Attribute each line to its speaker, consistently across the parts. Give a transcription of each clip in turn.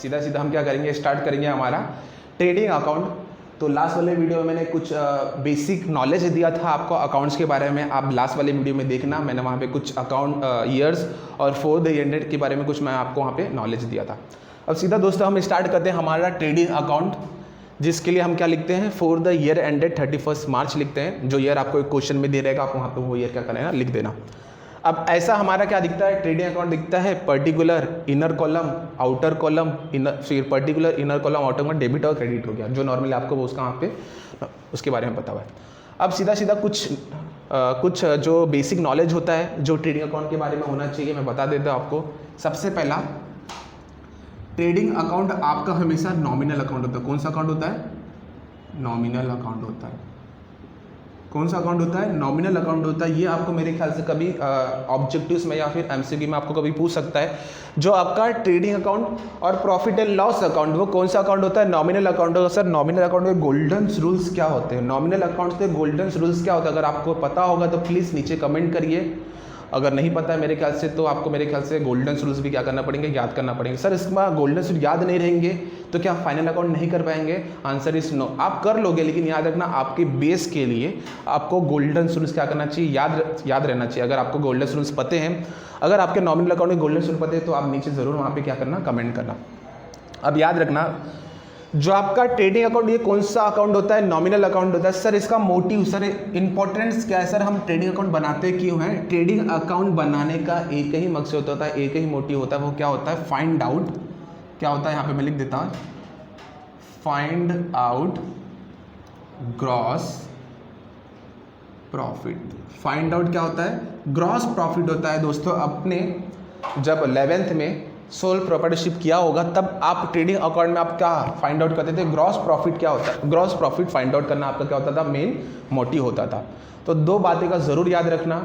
Speaker 1: सीधा सीधा हम क्या करेंगे, स्टार्ट करेंगे हमारा ट्रेडिंग अकाउंट। तो लास्ट वाले वीडियो में मैंने कुछ बेसिक नॉलेज दिया था आपको अकाउंट्स के बारे में, आप लास्ट वाले वीडियो में देखना, मैंने वहाँ पे कुछ अकाउंट ईयर्स और फॉर द एंडेड के बारे में कुछ मैं आपको वहाँ पे नॉलेज दिया था। अब सीधा दोस्तों हम स्टार्ट करते हैं हमारा ट्रेडिंग अकाउंट, जिसके लिए हम क्या लिखते हैं, फॉर द ईयर एंडेड 31 मार्च लिखते हैं। जो ईयर आपको एक क्वेश्चन में दे रहेगा, आप वहाँ पे वो ईयर क्या करना है लिख देना। अब ऐसा हमारा क्या दिखता है, ट्रेडिंग अकाउंट दिखता है, particular inner column outer column, फिर particular inner column outer column, debit और क्रेडिट हो गया, जो नॉर्मली आपको वो उसका वहाँ पे उसके बारे में पता हुआ है। अब सीधा सीधा कुछ जो बेसिक नॉलेज होता है जो ट्रेडिंग अकाउंट के बारे में होना चाहिए, मैं बता देता हूँ आपको। सबसे पहला, ट्रेडिंग अकाउंट आपका हमेशा नॉमिनल अकाउंट होता है। कौन सा अकाउंट होता है, नॉमिनल अकाउंट होता है। कौन सा अकाउंट होता है, नॉमिनल अकाउंट होता है। ये आपको मेरे ख्याल से कभी ऑब्जेक्टिव्स में या फिर एमसीक्यू में आपको कभी पूछ सकता है। जो आपका ट्रेडिंग अकाउंट और प्रॉफिट एंड लॉस अकाउंट, वो कौन सा अकाउंट होता है, नॉमिनल अकाउंट होगा। सर नॉमिनल अकाउंट के गोल्डन रूल्स क्या होते हैं, नॉमिनल अकाउंट के गोल्डन रूल्स क्या होता है, अगर आपको पता होगा तो प्लीज़ नीचे कमेंट करिए। अगर नहीं पता है मेरे ख्याल से, तो आपको मेरे ख्याल से गोल्डन रूल्स भी क्या करना पड़ेंगे, याद करना पड़ेंगे। सर इसमें गोल्डन रूल याद नहीं रहेंगे तो क्या फाइनल अकाउंट नहीं कर पाएंगे, आंसर इज नो। आप कर लोगे, लेकिन याद रखना आपके बेस के लिए आपको गोल्डन रूल्स क्या करना चाहिए, याद रहना चाहिए। अगर आपको गोल्डन रूल्स पते हैं, अगर आपके नॉमिनल अकाउंट के गोल्डन रूल पते हैं, तो आप नीचे ज़रूर वहाँ पर क्या करना, कमेंट करना। अब याद रखना, जो आपका ट्रेडिंग अकाउंट, ये कौन सा अकाउंट होता है, नॉमिनल अकाउंट होता है। सर इसका मोटिव, सर इंपॉर्टेंस क्या है, सर हम ट्रेडिंग अकाउंट बनाते क्यों हैं। ट्रेडिंग अकाउंट बनाने का एक ही मकसद होता है, एक ही मोटिव होता है, वो क्या होता है, फाइंड आउट। क्या होता है, यहाँ पे मैं लिख देता हूँ, find out gross profit. Find out क्या होता है, ग्रॉस प्रॉफिट होता है। दोस्तों अपने जब 11th में सोल प्रॉपर्टीशिप किया होगा, तब आप ट्रेडिंग अकाउंट में आप क्या फाइंड आउट करते थे, ग्रॉस प्रॉफिट क्या होता है, ग्रॉस प्रॉफिट फाइंड आउट करना आपका क्या होता था, मेन मोटिव होता था। तो दो बातें का ज़रूर याद रखना,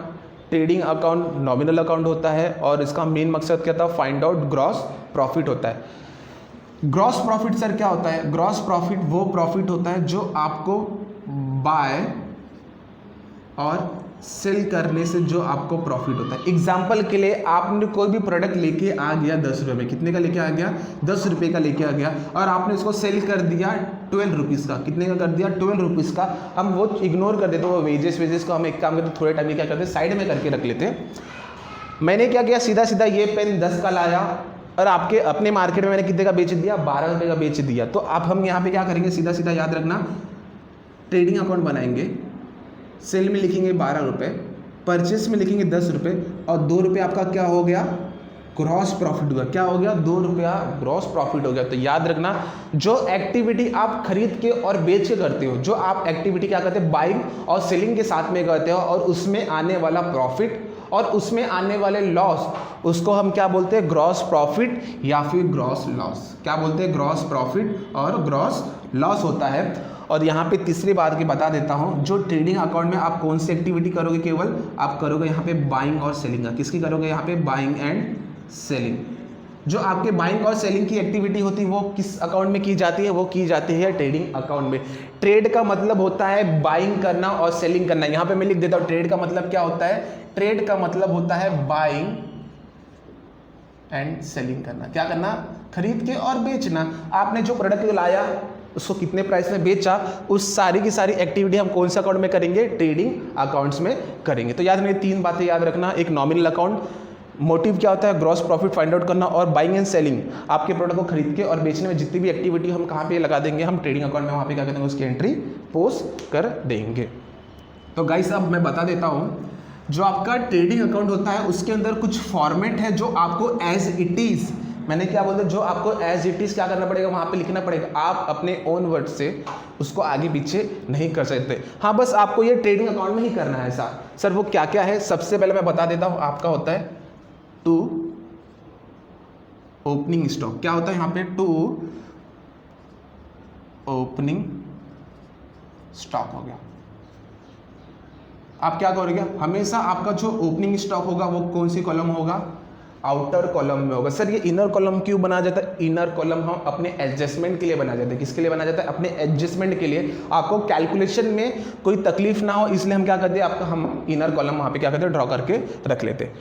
Speaker 1: ट्रेडिंग अकाउंट नॉमिनल अकाउंट होता है और इसका मेन मकसद क्या था, फाइंड आउट ग्रॉस प्रॉफिट होता है। ग्रॉस प्रॉफिट सर क्या होता है, ग्रॉस प्रॉफिट वो प्रॉफिट होता है जो आपको बाय और सेल करने से जो आपको प्रॉफिट होता है। एग्जाम्पल के लिए आपने कोई भी प्रोडक्ट लेके आ गया 10 रुपये में, कितने का लेके आ गया, 10 रुपये का लेके आ गया, और आपने उसको सेल कर दिया 12 रुपीज़ का। कितने का कर दिया, 12 रुपीज़ का। हम वो इग्नोर कर देते, वो वेजेस को हम एक काम करते, थोड़े टाइम में क्या करते, साइड में करके रख लेते। मैंने क्या किया, सीधा सीधा ये पेन 10 का लाया और आपके अपने मार्केट में मैंने कितने का बेच दिया, 12 रुपये का बेच दिया। तो अब हम यहाँ पे क्या करेंगे, सीधा सीधा याद रखना, ट्रेडिंग अकाउंट बनाएंगे, सेल में लिखेंगे 12 रुपये, परचेस में लिखेंगे 10 रुपये, और 2 रुपये आपका क्या हो गया, ग्रॉस प्रॉफिट हुआ। क्या हो गया, 2 रुपया ग्रॉस प्रॉफिट हो गया। तो याद रखना, जो एक्टिविटी आप खरीद के और बेच के करते हो, जो आप एक्टिविटी क्या करते हैं, बाइंग और सेलिंग के साथ में करते हो, और उसमें आने वाला प्रॉफिट और उसमें आने वाले लॉस, उसको हम क्या बोलते हैं, ग्रॉस प्रॉफिट या फिर ग्रॉस लॉस। क्या बोलते हैं, ग्रॉस प्रॉफिट और ग्रॉस लॉस होता है। और यहाँ पे तीसरी बात की बता देता हूँ, जो ट्रेडिंग अकाउंट में आप कौन सी एक्टिविटी करोगे, केवल आप करोगे यहाँ पे बाइंग और सेलिंग का। किसकी करोगे, यहाँ पे बाइंग एंड सेलिंग। जो आपके बाइंग और सेलिंग की एक्टिविटी होती है वो किस अकाउंट में की जाती है, वो की जाती है ट्रेडिंग अकाउंट में। ट्रेड का मतलब होता है बाइंग करना और सेलिंग करना। यहाँ पे मैं लिख देता हूँ, ट्रेड का मतलब क्या होता है, ट्रेड का मतलब होता है बाइंग एंड सेलिंग करना। क्या करना, खरीद के और बेचना। आपने जो प्रोडक्ट लाया उसको कितने प्राइस में बेचा, उस सारी की सारी एक्टिविटी हम कौन से अकाउंट में करेंगे, ट्रेडिंग अकाउंट्स में करेंगे। तो याद रखिए, 3 बातें याद रखना, एक नॉमिनल अकाउंट, मोटिव क्या होता है, ग्रॉस प्रॉफिट फाइंड आउट करना, और बाइंग एंड सेलिंग, आपके प्रोडक्ट को खरीद के और बेचने में जितनी भी एक्टिविटी हम कहाँ पे लगा देंगे, हम ट्रेडिंग अकाउंट में वहाँ पे क्या करेंगे, उसकी एंट्री पोस्ट कर देंगे। तो गाइस अब मैं बता देता हूँ, जो आपका ट्रेडिंग अकाउंट होता है उसके अंदर कुछ फॉर्मेट है जो आपको एज इट इज़, मैंने क्या बोलते, जो आपको एज इट इज़ क्या करना पड़ेगा, वहाँ पे लिखना पड़ेगा। आप अपने ओन वर्ड से उसको आगे पीछे नहीं कर सकते। हाँ, बस आपको ये trtrading अकाउंट में ही करना है ऐसा। सर वो क्या क्या है, सबसे पहले मैं बता देता हूँ, आपका होता है टू ओपनिंग स्टॉक। क्या होता है यहाँ पे, टू ओपनिंग स्टॉक हो गया। आप क्या करोगे, हमेशा आपका जो ओपनिंग स्टॉक होगा वो कौन सी कॉलम होगा, आउटर कॉलम में होगा। सर ये इनर कॉलम क्यों बना जाता है, इनर कॉलम हम अपने एडजस्टमेंट के लिए बना जाते हैं। किसके लिए बना जाता है, अपने एडजस्टमेंट के लिए, आपको कैलकुलेशन में कोई तकलीफ ना हो, इसलिए हम क्या करते हैं, आपका हम इनर कॉलम वहाँ पे क्या करते हैं, ड्रॉ करके रख लेते हैं।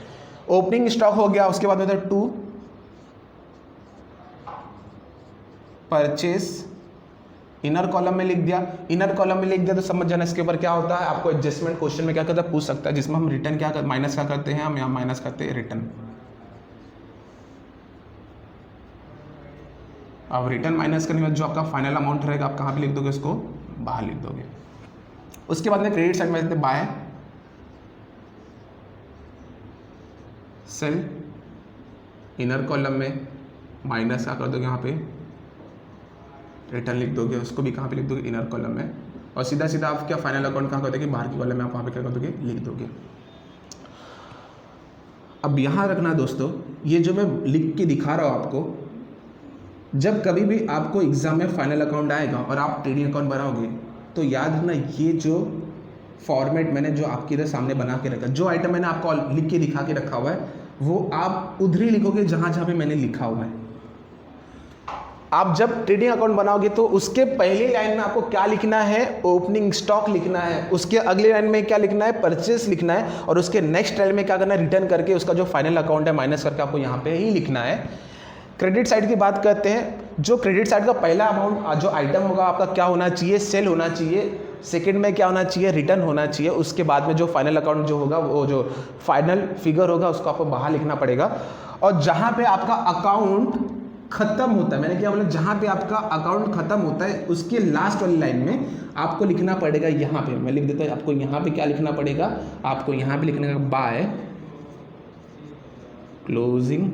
Speaker 1: ओपनिंग स्टॉक हो गया, उसके बाद होता है टू परचेस इनर कॉलम में लिख दिया। इनर कॉलम में लिख दिया तो समझ जाना इसके ऊपर क्या होता है, आपको एडजस्टमेंट क्वेश्चन में क्या करता है पूछ सकता है, जिसमें हम रिटर्न क्या माइनस क्या करते हैं, हम यहाँ माइनस करते हैं रिटर्न। अब रिटर्न माइनस करने में जो आपका फाइनल अमाउंट रहेगा आप कहाँ पे लिख दोगे, उसको बाहर लिख दोगे। उसके बाद में क्रेडिट साइड में देते बाय सेल, इनर कॉलम में माइनस क्या कर दोगे, यहाँ पे रिटर्न लिख दोगे, उसको भी कहाँ पे लिख दोगे, इनर कॉलम में। और सीधा सीधा आप क्या फाइनल अकाउंट कहाँ कर दोगे, बाहर की कॉलम में आप वहाँ पे क्या कर दोगे, लिख दोगे। अब यहाँ रखना दोस्तों, ये जो मैं लिख के दिखा रहा हूँ आपको, जब कभी भी आपको एग्जाम में फाइनल अकाउंट आएगा और आप ट्रेडिंग अकाउंट बनाओगे तो याद रखना ये जो फॉर्मेट मैंने जो आपके इधर सामने बना के रखा, जो आइटम मैंने आपको लिख के दिखा के रखा हुआ है वो आप उधर ही लिखोगे जहाँ जहाँ पे मैंने लिखा हुआ है। आप जब ट्रेडिंग अकाउंट बनाओगे तो उसके पहली लाइन में आपको क्या लिखना है, ओपनिंग स्टॉक लिखना है, उसके अगली लाइन में क्या लिखना है, परचेस लिखना है, और उसके नेक्स्ट लाइन में क्या करना है, रिटर्न करके उसका जो फाइनल अकाउंट है माइनस करके आपको यहाँ पे ही लिखना है। क्रेडिट साइड की बात करते हैं, जो क्रेडिट साइड का पहला अमाउंट जो आइटम होगा आपका क्या होना चाहिए, सेल होना चाहिए। सेकंड में क्या होना चाहिए, रिटर्न होना चाहिए। उसके बाद में जो फाइनल अकाउंट जो होगा, वो जो फाइनल फिगर होगा उसको आपको बाहर लिखना पड़ेगा। और जहां पे आपका अकाउंट खत्म होता है, मैंने क्या बोला, जहां पे आपका अकाउंट खत्म होता है उसके लास्ट वाली लाइन में आपको लिखना पड़ेगा, यहाँ पे मैं लिख देता हूँ आपको, यहाँ पे क्या लिखना पड़ेगा, आपको यहाँ पे लिखने का बाय क्लोजिंग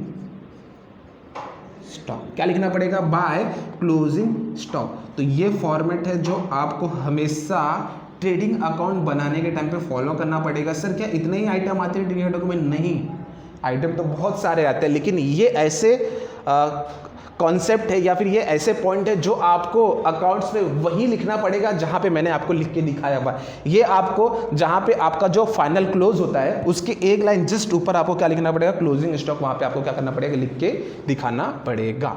Speaker 1: स्टॉक। क्या लिखना पड़ेगा, बाय क्लोजिंग स्टॉक। तो ये फॉर्मेट है जो आपको हमेशा ट्रेडिंग अकाउंट बनाने के टाइम पे फॉलो करना पड़ेगा। सर क्या इतने ही आइटम आते हैं ट्रेडिंग अकाउंट में? नहीं, आइटम तो बहुत सारे आते हैं, लेकिन ये ऐसे कॉन्सेप्ट है या फिर ये ऐसे पॉइंट है जो आपको अकाउंट्स में वही लिखना पड़ेगा जहां पे मैंने आपको लिख के दिखाया हुआ है। ये आपको जहां पे आपका जो फाइनल क्लोज होता है उसके एक लाइन जस्ट ऊपर आपको क्या लिखना पड़ेगा, क्लोजिंग स्टॉक। वहां पे आपको क्या करना पड़ेगा, लिख के दिखाना पड़ेगा।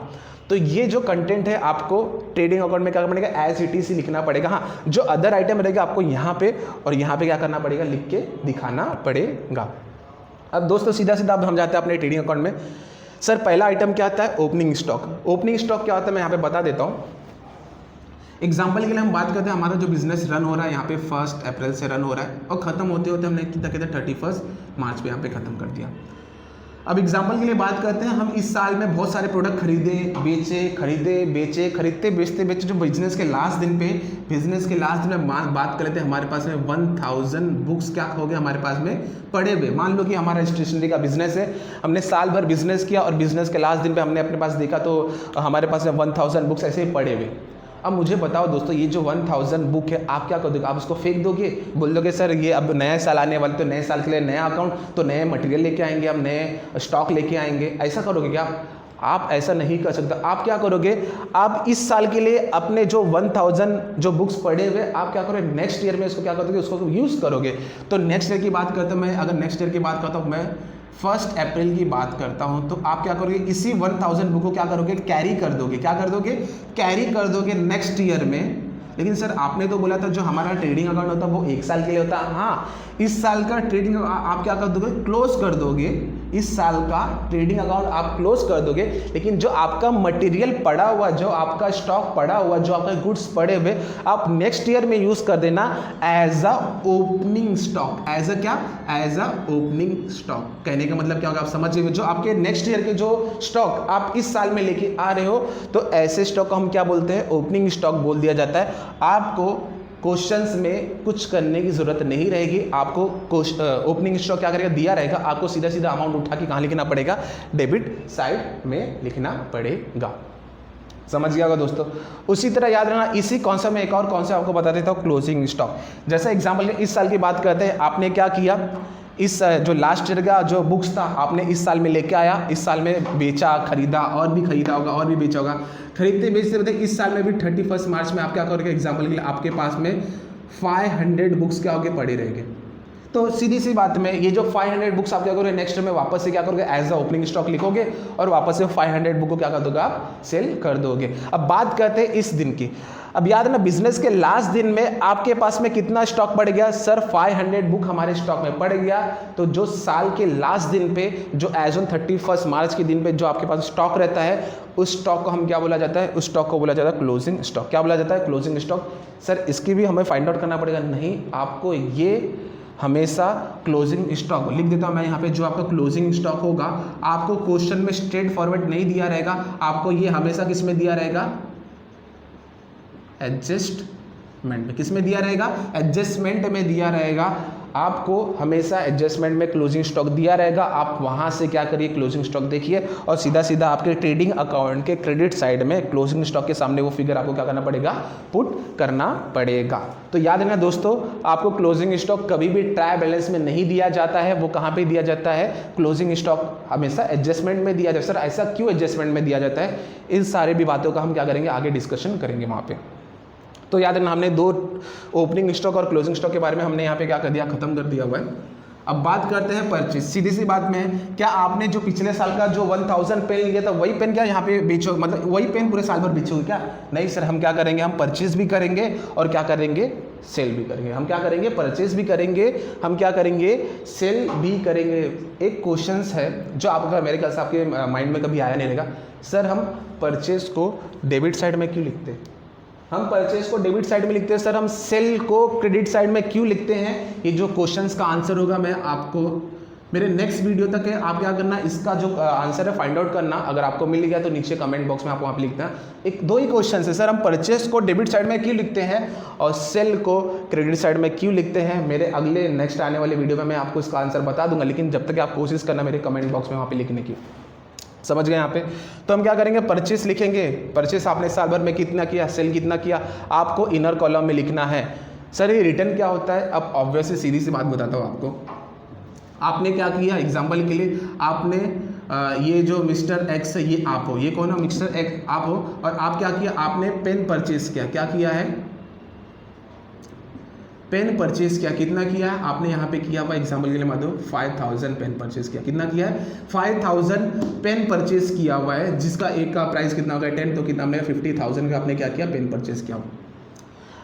Speaker 1: तो ये जो कंटेंट है आपको ट्रेडिंग अकाउंट में क्या करना पड़ेगा, एज इट इज लिखना पड़ेगा। हाँ, जो अदर आइटम रहेगा आपको यहाँ पे और यहाँ पे क्या करना पड़ेगा, लिख के दिखाना पड़ेगा। अब दोस्तों सीधा सीधा अब हम जाते हैं अपने ट्रेडिंग अकाउंट में। सर पहला आइटम क्या आता है, ओपनिंग स्टॉक। ओपनिंग स्टॉक क्या होता है मैं यहाँ पे बता देता हूँ। एग्जाम्पल के लिए हम बात करते हैं, हमारा जो बिजनेस रन हो रहा है यहाँ पे 1 अप्रैल से रन हो रहा है और खत्म होते होते हमने कितना कहते 31 मार्च पे यहाँ पे खत्म कर दिया। अब एग्जाम्पल के लिए बात करते हैं, हम इस साल में बहुत सारे प्रोडक्ट खरीदते बेचते जो बिजनेस के लास्ट दिन पे, बिजनेस के लास्ट दिन में बात कर लेते हैं, हमारे पास में 1000 बुक्स क्या हो गए हमारे पास में पड़े हुए। मान लो कि हमारा स्टेशनरी का बिजनेस है, हमने साल भर बिजनेस किया और बिजनेस के लास्ट दिन पे हमने अपने पास देखा तो हमारे पास में 1000 बुक्स ऐसे ही पड़े हुए। अब मुझे बताओ दोस्तों, ये जो 1000 बुक है आप क्या कर दोगे, आप उसको फेंक दोगे, बोल दोगे सर ये अब नया साल आने वाले, तो नए साल के लिए नया अकाउंट, तो नए मटेरियल लेके आएंगे, हम नए स्टॉक लेके आएंगे, ऐसा करोगे क्या? आप ऐसा नहीं कर सकते। आप क्या करोगे, आप इस साल के लिए अपने जो 1000 जो बुक्स पढ़े हुए आप क्या करोगे, नेक्स्ट ईयर में इसको क्या करोगे, उसको यूज़ करोगे। तो नेक्स्ट ईयर की बात करता हूँ मैं, अगर नेक्स्ट ईयर की बात करता हूँ मैं 1 अप्रैल की बात करता हूं, तो आप क्या करोगे, इसी 1000 बुक को क्या करोगे, कैरी कर दोगे। क्या कर दोगे, कैरी कर दोगे नेक्स्ट ईयर में। लेकिन सर आपने तो बोला था जो हमारा ट्रेडिंग अकाउंट होता है वो 1 साल के लिए होता है। हाँ, इस साल का ट्रेडिंग आप क्या कर दोगे, क्लोज कर दोगे। इस साल का ट्रेडिंग अकाउंट आप क्लोज कर दोगे, लेकिन जो आपका मटेरियल पड़ा हुआ, जो आपका स्टॉक पड़ा हुआ, जो आपके गुड्स पड़े हुए, आप नेक्स्ट ईयर में यूज कर देना as a opening stock. As a क्या, एज अ ओपनिंग स्टॉक। कहने का मतलब क्या होगा, आप समझिए, जो आपके नेक्स्ट ईयर के जो स्टॉक आप इस साल में लेके आ रहे हो, तो ऐसे स्टॉक को हम क्या बोलते हैं, ओपनिंग स्टॉक बोल दिया जाता है। आपको क्वेश्चंस में कुछ करने की जरूरत नहीं रहेगी। आपको ओपनिंग स्टॉक क्या करेगा, दिया रहेगा, आपको सीधा सीधा अमाउंट उठा के कहाँ लिखना पड़ेगा, डेबिट साइड में लिखना पड़ेगा। समझ गया होगा दोस्तों। उसी तरह याद रखना, इसी कॉन्सेप्ट में एक और कॉन्सेप्ट आपको बता देता हूँ, क्लोजिंग स्टॉक। जैसे एग्जाम्पल इस साल की बात करते हैं, आपने क्या किया, इस जो लास्ट ईयर का जो बुक्स था आपने इस साल में लेके आया, इस साल में बेचा, खरीदा, और भी खरीदा होगा और भी बेचा होगा। खरीदते बेचते बताइए इस साल में भी 31 मार्च में आप क्या करोगे, एग्जाम्पल के लिए आपके पास में 500 बुक्स क्या होगे, पड़े रहेंगे। तो सीधी सी बात में ये जो 500 बुक्स आप क्या करोगे, नेक्स्ट में वापस से क्या करोगे, एज अ ओपनिंग स्टॉक लिखोगे और वापस से 500 बुक को क्या कर दोगे, आप सेल कर दोगे। अब बात करते हैं इस दिन की। अब याद है ना, बिजनेस के लास्ट दिन में आपके पास में कितना स्टॉक पड़ गया सर, 500 बुक हमारे स्टॉक में पड़ गया। तो जो साल के लास्ट दिन पे, जो एज ऑन 31 मार्च के दिन पे जो आपके पास स्टॉक रहता है, उस स्टॉक को हम क्या बोला जाता है, उस स्टॉक को बोला जाता है क्लोजिंग स्टॉक। क्या बोला जाता है, क्लोजिंग स्टॉक। सर इसकी भी हमें फाइंड आउट करना पड़ेगा, नहीं आपको ये हमेशा क्लोजिंग स्टॉक लिख देता हूं मैं यहाँ पे, जो आपका क्लोजिंग स्टॉक होगा आपको क्वेश्चन में स्ट्रेट फॉरवर्ड नहीं दिया रहेगा, आपको ये हमेशा किस में दिया रहेगा, एडजस्टमेंट में। किस में दिया रहेगा, एडजस्टमेंट में दिया रहेगा। आपको हमेशा एडजस्टमेंट में क्लोजिंग स्टॉक दिया रहेगा। आप वहां से क्या करिए, क्लोजिंग स्टॉक देखिए और सीधा सीधा आपके ट्रेडिंग अकाउंट के क्रेडिट साइड में क्लोजिंग स्टॉक के सामने वो फिगर आपको क्या करना पड़ेगा, पुट करना पड़ेगा। तो याद रखना दोस्तों, आपको क्लोजिंग स्टॉक कभी भी ट्रायल बैलेंस में नहीं दिया जाता है। वो कहाँ पे दिया जाता है, क्लोजिंग स्टॉक हमेशा एडजस्टमेंट में दिया जाता है। सर ऐसा क्यों एडजस्टमेंट में दिया जाता है, इन सारे भी बातों का हम क्या करेंगे, आगे डिस्कशन करेंगे वहाँ पे। तो याद रखना, हमने 2 ओपनिंग स्टॉक और क्लोजिंग स्टॉक के बारे में हमने यहाँ पे क्या कर दिया, खत्म कर दिया हुआ है। अब बात करते हैं परचेज। सीधी सी बात में, क्या आपने जो पिछले साल का जो 1000 पेन लिया था वही पेन क्या यहाँ पे बेचो, मतलब वही पेन पूरे साल भर बेचोगे क्या, नहीं सर। हम क्या करेंगे, हम परचेज भी करेंगे और क्या करेंगे, सेल भी करेंगे। हम क्या करेंगे, परचेज भी करेंगे, हम क्या करेंगे, सेल भी करेंगे। एक क्वेश्चन है जो आपका मेरे ख्याल से आपके माइंड में कभी आया नहीं रहेगा, सर हम परचेज को डेबिट साइड में क्यों लिखते हैं, हम परचेज को डेबिट साइड में लिखते हैं, सर हम सेल को क्रेडिट साइड में क्यों लिखते हैं। ये जो क्वेश्चंस का आंसर होगा मैं आपको मेरे नेक्स्ट वीडियो तक है, आप क्या करना, इसका जो आंसर है फाइंड आउट करना। अगर आपको मिल गया तो नीचे कमेंट बॉक्स में आप वहाँ पे लिखना। 2 ही क्वेश्चन है सर, हम परचेज को डेबिट साइड में क्यों लिखते हैं और सेल को क्रेडिट साइड में क्यों लिखते हैं। मेरे अगले नेक्स्ट आने वाले वीडियो में मैं आपको इसका आंसर बता दूंगा, लेकिन जब तक आप कोशिश करना मेरे कमेंट बॉक्स में वहाँ पे लिखने की। समझ गए यहाँ पे। तो हम क्या करेंगे, परचेस लिखेंगे, परचेस आपने साल भर में कितना किया, सेल कितना किया, आपको इनर कॉलम में लिखना है। सर ये रिटर्न क्या होता है, अब ऑब्वियसली सीधी सी बात बताता हूँ आपको। आपने क्या किया, एग्जाम्पल के लिए आपने ये जो मिस्टर एक्स है ये आप हो, ये कौन हो, मिस्टर एक्स आप हो, और आप क्या किया, आपने पेन परचेस किया। क्या किया है, पेन परचेज किया। कितना किया है आपने यहाँ पे किया हुआ, एग्जाम्पल के लिए मान दो 5000 पेन परचेज किया। कितना किया है, 5000 पेन परचेज किया हुआ है, जिसका एक का प्राइस कितना होगा 10, तो कितना हमने 50,000 का आपने क्या किया, पेन परचेज किया।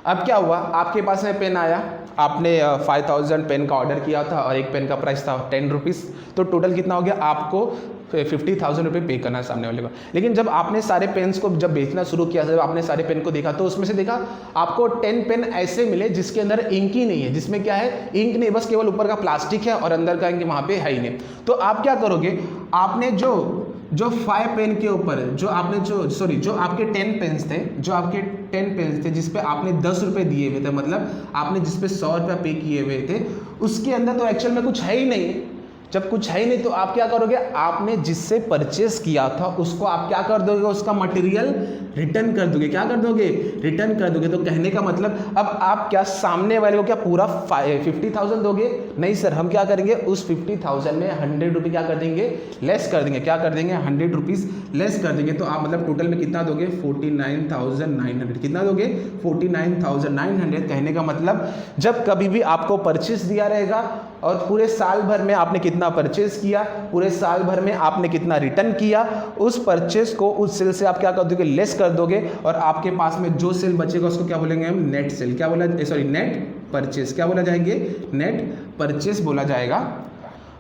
Speaker 1: अब क्या हुआ, आपके पास में पेन आया, आपने 5000 पेन का ऑर्डर किया था और एक पेन का प्राइस था 10 रुपीज़, तो टोटल कितना हो गया, आपको 50,000 रुपये पे करना है सामने वाले को। लेकिन जब आपने सारे पेन्स को जब बेचना शुरू किया, जब आपने सारे पेन को देखा, तो उसमें से देखा आपको 10 पेन ऐसे मिले जिसके अंदर इंक ही नहीं है, जिसमें क्या है, इंक नहीं, बस केवल ऊपर का प्लास्टिक है और अंदर का इंक वहाँ पे है ही नहीं। तो आप क्या करोगे, आपने जो 5 पेन के ऊपर जो आपने जो आपके 10 पेन्स थे, जो आपके 10 पेन्स थे जिस पे आपने 10 रुपये दिए हुए थे, मतलब आपने जिस पे 100 रुपये पे किए हुए थे, उसके अंदर तो एक्चुअल में कुछ है ही नहीं। जब कुछ है ही नहीं तो आप क्या करोगे, आपने जिससे परचेस किया था उसको आप क्या कर दोगे, उसका मटेरियल रिटर्न कर दोगे। क्या कर दोगे, रिटर्न कर दोगे। तो कहने का मतलब अब आप क्या सामने वाले को क्या पूरा 50,000 दोगे, नहीं सर, हम क्या करेंगे, उस 50,000 में 100 रुपये क्या कर देंगे, लेस कर देंगे। क्या कर देंगे, 100 रुपीज़ लेस कर देंगे। तो आप मतलब टोटल में कितना दोगे, 49,900। कितना दोगे, 49,900। कहने का मतलब जब कभी भी आपको परचेस दिया रहेगा और पूरे साल भर में आपने कितना परचेस किया, पूरे साल भर में आपने कितना रिटर्न किया, उस परचेस को उस सेल से आप क्या कर दोगे, लेस कर दोगे, और आपके पास में जो सेल बचेगा उसको क्या बोलेंगे हम, नेट सेल। क्या बोला, सॉरी नेट परचेस। क्या बोला जाएंगे, नेट परचेस बोला जाएगा।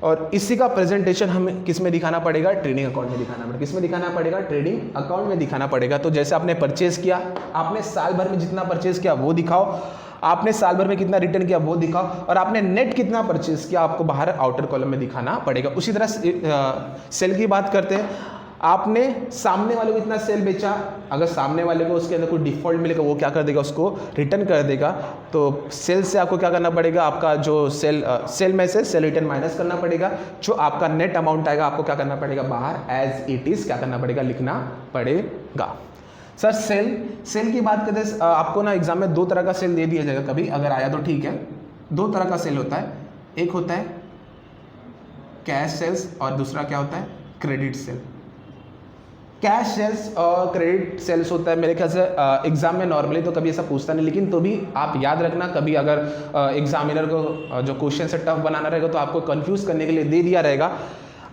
Speaker 1: और इसी का प्रेजेंटेशन हमें किस में दिखाना पड़ेगा, ट्रेडिंग अकाउंट में दिखाना पड़ेगा। किस में दिखाना पड़ेगा, ट्रेडिंग अकाउंट में दिखाना पड़ेगा। तो जैसे आपने परचेस किया, आपने साल भर में जितना परचेस किया वो दिखाओ, आपने साल भर में कितना रिटर्न किया वो दिखाओ, और आपने नेट कितना परचेस किया आपको बाहर आउटर कॉलम में दिखाना पड़ेगा। उसी तरह सेल की बात करते हैं, आपने सामने वाले को इतना सेल बेचा, अगर सामने वाले को उसके अंदर कोई डिफॉल्ट मिलेगा वो क्या कर देगा, उसको रिटर्न कर देगा। तो सेल से आपको क्या करना पड़ेगा, आपका जो सेल में से सेल रिटर्न माइनस करना पड़ेगा, जो आपका नेट अमाउंट आएगा आपको क्या करना पड़ेगा, बाहर एज इट इज क्या करना पड़ेगा, लिखना पड़ेगा। सर सेल की बात करते हैं, आपको ना एग्जाम में 2 तरह का सेल दे दिया जाएगा, कभी अगर आया तो ठीक है। 2 तरह का सेल होता है, एक होता है कैश सेल्स और दूसरा क्या होता है, क्रेडिट सेल। कैश सेल्स और क्रेडिट सेल्स होता है मेरे ख्याल से एग्जाम में नॉर्मली तो कभी ऐसा पूछता नहीं, लेकिन तो भी आप याद रखना, कभी अगर एग्जामिनर को जो क्वेश्चन से टफ बनाना रहेगा तो आपको कंफ्यूज करने के लिए दे दिया रहेगा।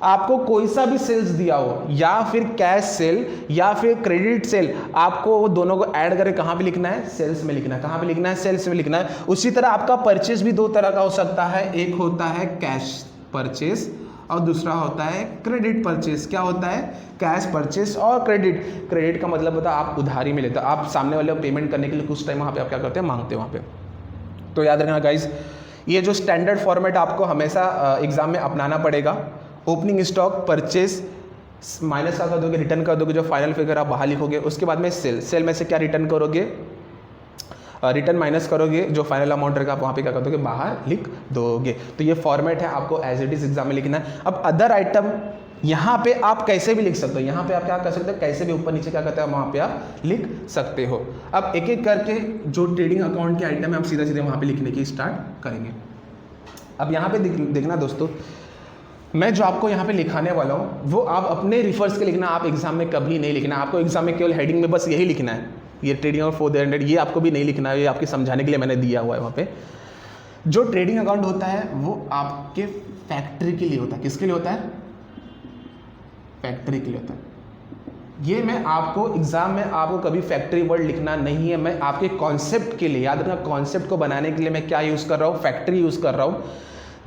Speaker 1: आपको कोई सा भी सेल्स दिया हो, या फिर कैश सेल या फिर क्रेडिट सेल, आपको वो दोनों को ऐड करके कहाँ पे लिखना है, सेल्स में लिखना है। कहाँ पे लिखना है, सेल्स में लिखना है। उसी तरह आपका परचेज भी दो तरह का हो सकता है, एक होता है कैश परचेज और दूसरा होता है क्रेडिट परचेज। क्या होता है, कैश परचेज और क्रेडिट। क्रेडिट का मतलब होता है आप उधारी में लेते हो, आप सामने वाले को पेमेंट करने के लिए कुछ टाइम वहाँ पे आप क्या करते हैं, मांगते हो वहाँ पे। तो याद रखना गाइज, ये जो स्टैंडर्ड फॉर्मेट आपको हमेशा एग्जाम में अपनाना पड़ेगा। ओपनिंग स्टॉक, परचेज, माइनस कर दोगे, रिटर्न कर दोगे, जो फाइनल फिगर आप बाहर लिखोगे। उसके बाद में सेल, सेल में से क्या रिटर्न करोगे, रिटर्न माइनस करोगे, जो फाइनल अमाउंट रहेगा आप वहाँ पे क्या कर दोगे, बाहर लिख दोगे। तो ये फॉर्मेट है, आपको एज इट इज एग्जाम में लिखना है। अब अदर आइटम यहाँ पे आप कैसे भी लिख सकते हो, यहाँ पे आप क्या कर सकते हो, कैसे भी ऊपर नीचे क्या करते हैं वहाँ पे आप लिख सकते हो। अब एक एक करके जो ट्रेडिंग अकाउंट के आइटम है, आप सीधा सीधे वहाँ पे लिखने की स्टार्ट करेंगे। अब यहाँ पे देखना दोस्तों, मैं जो आपको यहाँ पे लिखाने वाला हूँ वो आप अपने रिफर्स के लिखना, आप एग्जाम में कभी नहीं लिखना। आपको एग्जाम में केवल हेडिंग में बस यही लिखना है, ये ट्रेडिंग और 400, ये आपको भी नहीं लिखना है, ये आपके समझाने के लिए मैंने दिया हुआ है वहाँ पे। जो ट्रेडिंग अकाउंट होता है वो आपके फैक्ट्री के लिए होता है। किसके लिए होता है, फैक्ट्री के लिए होता है। ये मैं आपको एग्जाम में आपको कभी फैक्ट्री वर्ड लिखना नहीं है, मैं आपके कॉन्सेप्ट के लिए, याद रखना कॉन्सेप्ट को बनाने के लिए मैं क्या यूज़ कर रहा हूँ, फैक्ट्री यूज़ कर रहा हूँ।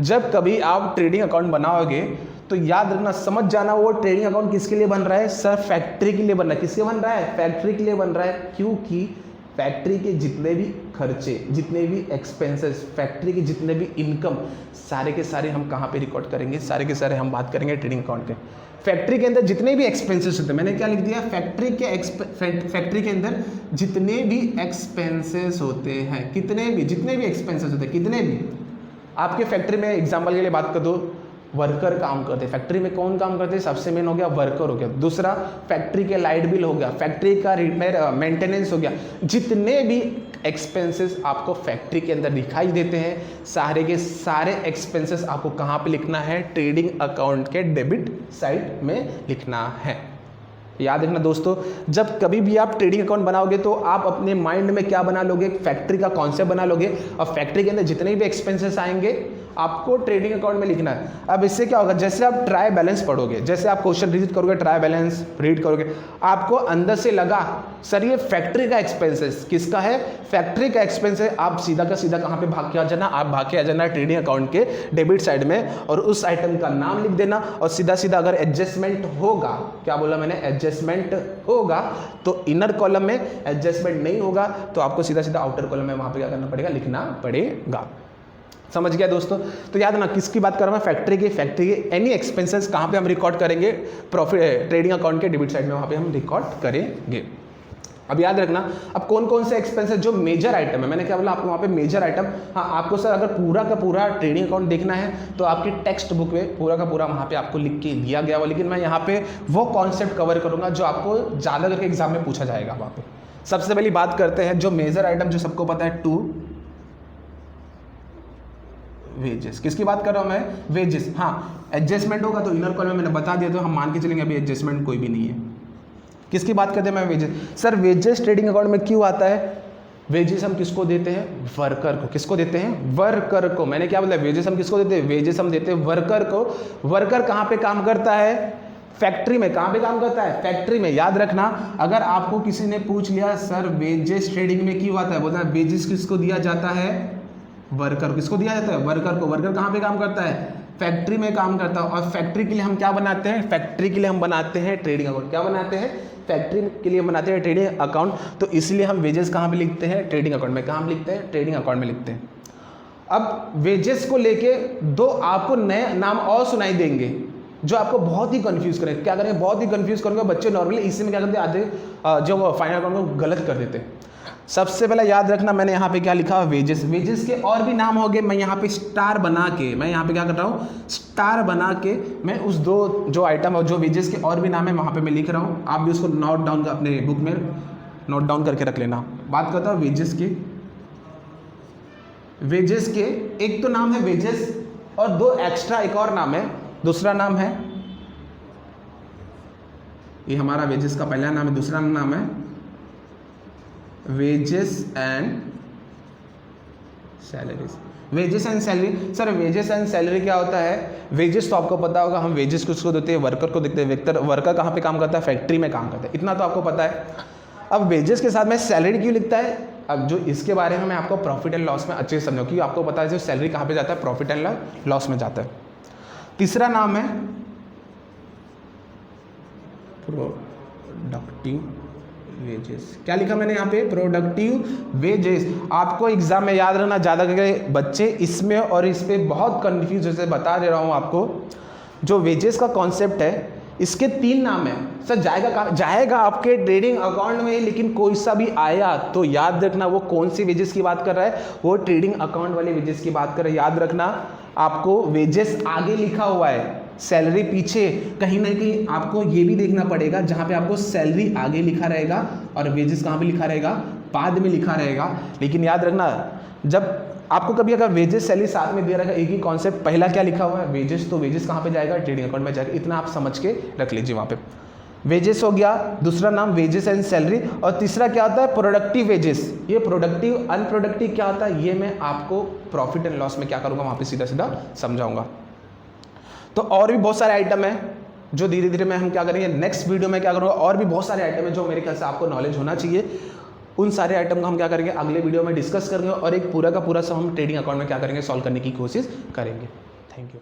Speaker 1: जब कभी आप ट्रेडिंग अकाउंट बनाओगे तो याद रखना, समझ जाना वो ट्रेडिंग अकाउंट किसके लिए बन रहा है, सर फैक्ट्री के लिए बन रहा है। किसके बन रहा है, फैक्ट्री के लिए बन रहा है। क्योंकि फैक्ट्री के जितने भी खर्चे, जितने भी एक्सपेंसेस, फैक्ट्री के जितने भी इनकम, सारे के सारे हम कहाँ पे रिकॉर्ड करेंगे, सारे के सारे हम बात करेंगे ट्रेडिंग अकाउंट के। फैक्ट्री के अंदर जितने भी एक्सपेंसेस होते हैं, मैंने क्या लिख दिया, फैक्ट्री के अंदर जितने भी एक्सपेंसेस होते हैं, कितने भी, जितने भी एक्सपेंसेस होते हैं, कितने भी। आपके फैक्ट्री में एग्जांपल के लिए बात कर दो, वर्कर काम करते हैं। फैक्ट्री में कौन काम करते हैं, सबसे मेन हो गया वर्कर हो गया। दूसरा फैक्ट्री के लाइट बिल हो गया, फैक्ट्री का मेंटेनेंस हो गया। जितने भी एक्सपेंसेस आपको फैक्ट्री के अंदर दिखाई देते हैं, सारे के सारे एक्सपेंसेस आपको कहाँ पे लिखना है, ट्रेडिंग अकाउंट के डेबिट साइड में लिखना है। याद रखना दोस्तों, जब कभी भी आप ट्रेडिंग अकाउंट बनाओगे तो आप अपने माइंड में क्या बना लोगे, फैक्ट्री का कॉन्सेप्ट बना लोगे, और फैक्ट्री के अंदर जितने भी एक्सपेंसेस आएंगे आपको ट्रेडिंग अकाउंट में लिखना है। अब इससे क्या होगा, जैसे आप ट्राई बैलेंस पढ़ोगे, जैसे आप क्वेश्चन रीड करोगे, ट्राई बैलेंस रीड करोगे, आपको अंदर से लगा सर ये फैक्ट्री का एक्सपेंसेस, किसका है, फैक्ट्री का एक्सपेंस है। आप सीधा का सीधा कहाँ पे भाग के आ जाना, आप भाग के आ जाना ट्रेडिंग अकाउंट के डेबिट साइड में, और उस आइटम का नाम लिख देना, और सीधा सीधा अगर एडजस्टमेंट होगा, क्या बोला मैंने, एडजस्टमेंट होगा तो इनर कॉलम में, एडजस्टमेंट नहीं होगा तो आपको सीधा सीधा आउटर कॉलम में वहाँ पे क्या करना पड़ेगा, लिखना पड़ेगा। समझ गया दोस्तों। तो याद ना किसकी बात कर रहा हूँ, फैक्ट्री के एनी एक्सपेंसेस कहाँ पे हम रिकॉर्ड करेंगे, प्रॉफिट ट्रेडिंग अकाउंट के डेबिट साइड में, वहाँ पे हम रिकॉर्ड करेंगे। अब याद रखना, अब कौन कौन से एक्सपेंसेस जो मेजर आइटम है, मैंने क्या बोला आपको वहाँ पे मेजर आइटम। हाँ, आपको सर अगर पूरा का पूरा ट्रेडिंग अकाउंट देखना है तो आपकी टेक्स्ट बुक में पूरा का पूरा वहाँ पे आपको लिख के दिया गया हुआ, लेकिन मैं यहाँ पे वो कॉन्सेप्ट कवर करूँगा जो आपको ज़्यादा करके एग्जाम में पूछा जाएगा वहाँ पे। सबसे पहली बात करते हैं जो मेजर आइटम, जो सबको पता है, टू वेजेस। किसकी बात कर रहा हूं मैं, वेजेस। हाँ, एडजस्टमेंट होगा तो इनर कॉलम में मैंने बता दिया, तो हम मान के चलेंगे अभी एडजस्टमेंट कोई भी नहीं है। किसकी बात करते हैं मैं, wages. Sir wages trading account में क्यों आता है, वेजेस हम किसको देते हैं, वर्कर को। किसको देते हैं, वर्कर को। मैंने क्या बोला, वेजेस हम किसको देते हैं, वेजेस हम देते हैं वर्कर को। वर्कर कहाँ पे काम करता है, फैक्ट्री में। कहाँ पे काम करता है, फैक्ट्री में। याद रखना, अगर आपको किसी ने पूछ लिया सर वेजेस ट्रेडिंग में क्यों आता है, बोलता है वेजेस किसको दिया जाता है, वर्कर। किसको दिया जाता है, वर्कर को। वर्कर कहाँ पे काम करता है, फैक्ट्री में काम करता है। और फैक्ट्री के लिए हम क्या बनाते हैं, फैक्ट्री के लिए हम बनाते हैं ट्रेडिंग अकाउंट। क्या बनाते हैं, फैक्ट्री के लिए बनाते हैं ट्रेडिंग अकाउंट। तो इसलिए हम वेजेस कहाँ पे लिखते हैं, ट्रेडिंग अकाउंट में। कहाँ लिखते हैं, ट्रेडिंग अकाउंट में लिखते हैं। अब वेजेस को लेके दो आपको नए नाम और सुनाई देंगे जो आपको बहुत ही कंफ्यूज करेंगे। क्या करेंगे, बहुत ही कंफ्यूज करेंगे। बच्चे नॉर्मली इसी में क्या करते हैं, आधे जो फाइनल अकाउंट को गलत कर देते हैं। सबसे पहले याद रखना, मैंने यहाँ पे क्या लिखा, वेजेस। वेजेस के और भी नाम हो गए, मैं यहाँ पे स्टार बना के, मैं यहाँ पे क्या कर रहा हूँ, स्टार बना के मैं उस दो जो आइटम और जो वेजेस के और भी नाम है वहाँ पे मैं लिख रहा हूँ। आप भी उसको नोट डाउन अपने बुक में नोट डाउन करके रख लेना। बात करता हूँ वेजेस के। वेजेस के एक तो नाम है वेजेस, और दो एक्स्ट्रा एक और नाम है। दूसरा नाम है, ये हमारा वेजेस का पहला नाम है। दूसरा नाम है wages and salaries. Wages and salary. Sir wages and salary क्या होता है? वेजेस तो आपको पता होगा, हम वेजेस किसको देते हैं? वर्कर को देते हैं। वर्कर कहाँ पे काम करता है? फैक्ट्री में काम करता है, इतना तो आपको पता है। अब वेजेस के साथ में सैलरी क्यों लिखता है? अब जो इसके बारे में मैं आपको प्रॉफिट एंड लॉस में अच्छे से समझाऊँ, क्योंकि आपको पता है जो सैलरी कहाँ पे जाता है? प्रॉफिट एंड लॉस में जाता है। तीसरा नाम है प्रोडक्टिव वेजेस। क्या लिखा मैंने यहाँ पे? Productive wages. आपको एग्जाम में याद रखना, ज़्यादा करके बच्चे इसमें और इस पे बहुत कंफ्यूज, जैसे बता दे रहा हूँ आपको। जो वेजेस का कॉन्सेप्ट है, इसके 3 नाम है। सर जाएगा आपके ट्रेडिंग अकाउंट में, लेकिन कोई सा भी आया तो याद रखना वो कौन सी वेजेस की बात कर रहा है? वो ट्रेडिंग अकाउंट वाले वेजेस की बात कर रहा है। याद रखना, आपको वेजेस आगे लिखा हुआ है, सैलरी पीछे। कहीं ना कहीं आपको ये भी देखना पड़ेगा, जहाँ पे आपको सैलरी आगे लिखा रहेगा और वेजेस कहाँ पे लिखा रहेगा? बाद में लिखा रहेगा। लेकिन याद रखना, जब आपको कभी अगर वेजेस सैलरी साथ में दे रहा है, एक ही कॉन्सेप्ट, पहला क्या लिखा हुआ है? वेजेस, तो वेजेस कहाँ पे जाएगा? ट्रेडिंग अकाउंट में जाएगा। इतना आप समझ के रख लीजिए वहाँ पे। वेजेस हो गया, दूसरा नाम वेजेस एंड सैलरी, और तीसरा क्या होता है? Productive wages. ये प्रोडक्टिव अनप्रोडक्टिव क्या होता है, ये मैं आपको प्रॉफिट एंड लॉस में क्या करूँगा, वहाँ पे सीधा सीधा समझाऊंगा। तो और भी बहुत सारे आइटम है जो धीरे धीरे मैं हम क्या करेंगे नेक्स्ट वीडियो में क्या करूँगा। और भी बहुत सारे आइटम है जो मेरे ख्याल से आपको नॉलेज होना चाहिए। उन सारे आइटम को हम क्या करेंगे अगले वीडियो में डिस्कस करेंगे, और एक पूरा का पूरा सब हम ट्रेडिंग अकाउंट में क्या करेंगे सॉल्व करने की कोशिश करेंगे। Thank you.